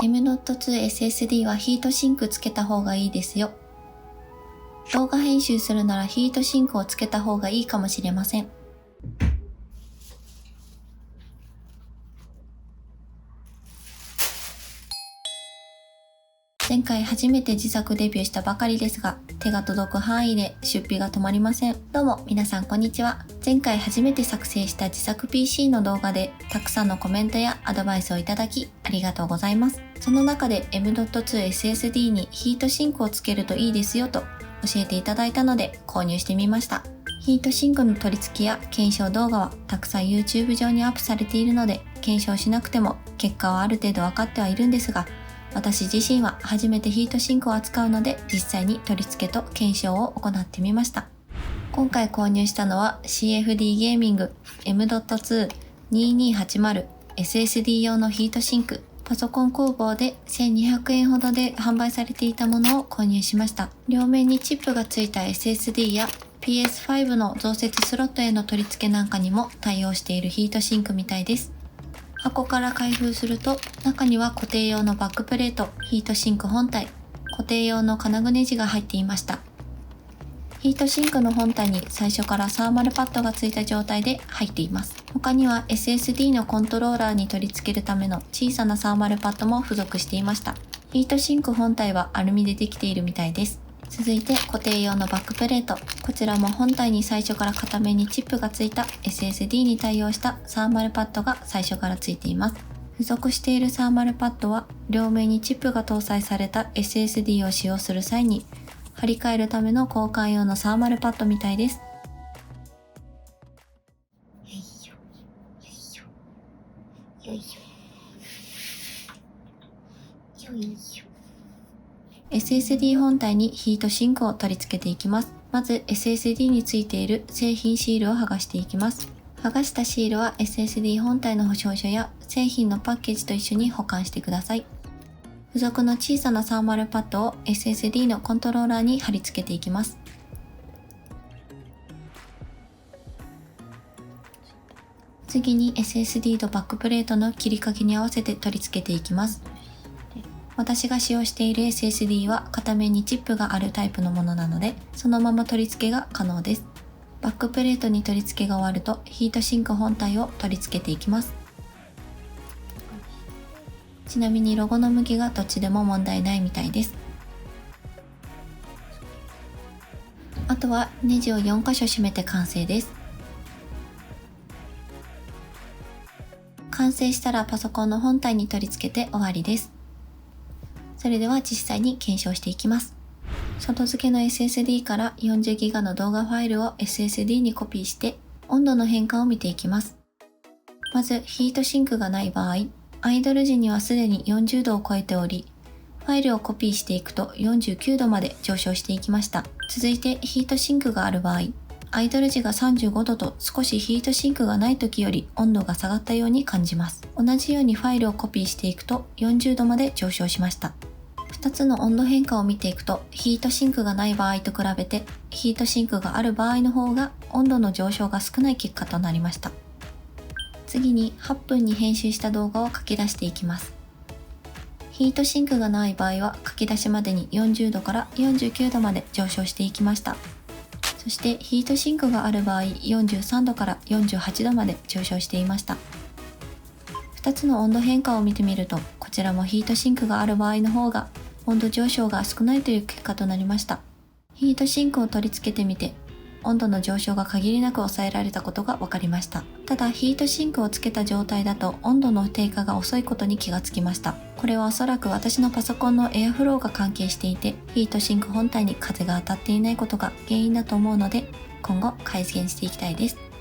M.2 SSD はヒートシンクつけた方がいいですよ。動画編集するならヒートシンクをつけた方がいいかもしれません。前回初めて自作デビューしたばかりですが、手が届く範囲で出費が止まりません。どうも皆さんこんにちは。前回初めて作成した自作 PC の動画でたくさんのコメントやアドバイスをいただきありがとうございます。その中で M.2 SSD にヒートシンクをつけるといいですよと教えていただいたので購入してみました。ヒートシンクの取り付けや検証動画はたくさん YouTube 上にアップされているので、検証しなくても結果はある程度分かってはいるんですが、私自身は初めてヒートシンクを扱うので実際に取り付けと検証を行ってみました。今回購入したのは CFD ゲーミング M.2 2280 SSD 用のヒートシンク。パソコン工房で1200円ほどで販売されていたものを購入しました。両面にチップがついた SSD や PS5 の増設スロットへの取り付けなんかにも対応しているヒートシンクみたいです。箱から開封すると、中には固定用のバックプレート、ヒートシンク本体、固定用の金具ネジが入っていました。ヒートシンクの本体に最初からサーマルパッドがついた状態で入っています。他には SSD のコントローラーに取り付けるための小さなサーマルパッドも付属していました。ヒートシンク本体はアルミでできているみたいです。続いて固定用のバックプレート。こちらも本体に最初から片面にチップがついた SSD に対応したサーマルパッドが最初からついています。付属しているサーマルパッドは両面にチップが搭載された SSD を使用する際に張り替えるための交換用のサーマルパッドみたいです。SSD 本体にヒートシンクを取り付けていきます。まず SSD についている製品シールを剥がしていきます。剥がしたシールは SSD 本体の保証書や製品のパッケージと一緒に保管してください。付属の小さなサーマルパッドを SSD のコントローラーに貼り付けていきます。次に SSD とバックプレートの切り欠きに合わせて取り付けていきます。私が使用している SSD は片面にチップがあるタイプのものなので、そのまま取り付けが可能です。バックプレートに取り付けが終わるとヒートシンク本体を取り付けていきます。ちなみにロゴの向きがどっちでも問題ないみたいです。あとはネジを4箇所締めて完成です。完成したらパソコンの本体に取り付けて終わりです。それでは実際に検証していきます。外付けの SSD から 40GB の動画ファイルを SSD にコピーして温度の変化を見ていきます。まずヒートシンクがない場合、アイドル時にはすでに40度を超えており、ファイルをコピーしていくと49度まで上昇していきました。続いてヒートシンクがある場合、アイドル時が35度と少しヒートシンクがない時より温度が下がったように感じます。同じようにファイルをコピーしていくと40度まで上昇しました。2つの温度変化を見ていくと、ヒートシンクがない場合と比べて、ヒートシンクがある場合の方が温度の上昇が少ない結果となりました。次に8分に編集した動画を書き出していきます。ヒートシンクがない場合は書き出しまでに40度から49度まで上昇していきました。そしてヒートシンクがある場合、43度から48度まで上昇していました。2つの温度変化を見てみると、こちらもヒートシンクがある場合の方が温度上昇が少ないという結果となりました。ヒートシンクを取り付けてみて、温度の上昇が限りなく抑えられたことが分かりました。ただヒートシンクをつけた状態だと温度の低下が遅いことに気がつきました。これはおそらく私のパソコンのエアフローが関係していて、ヒートシンク本体に風が当たっていないことが原因だと思うので、今後改善していきたいです。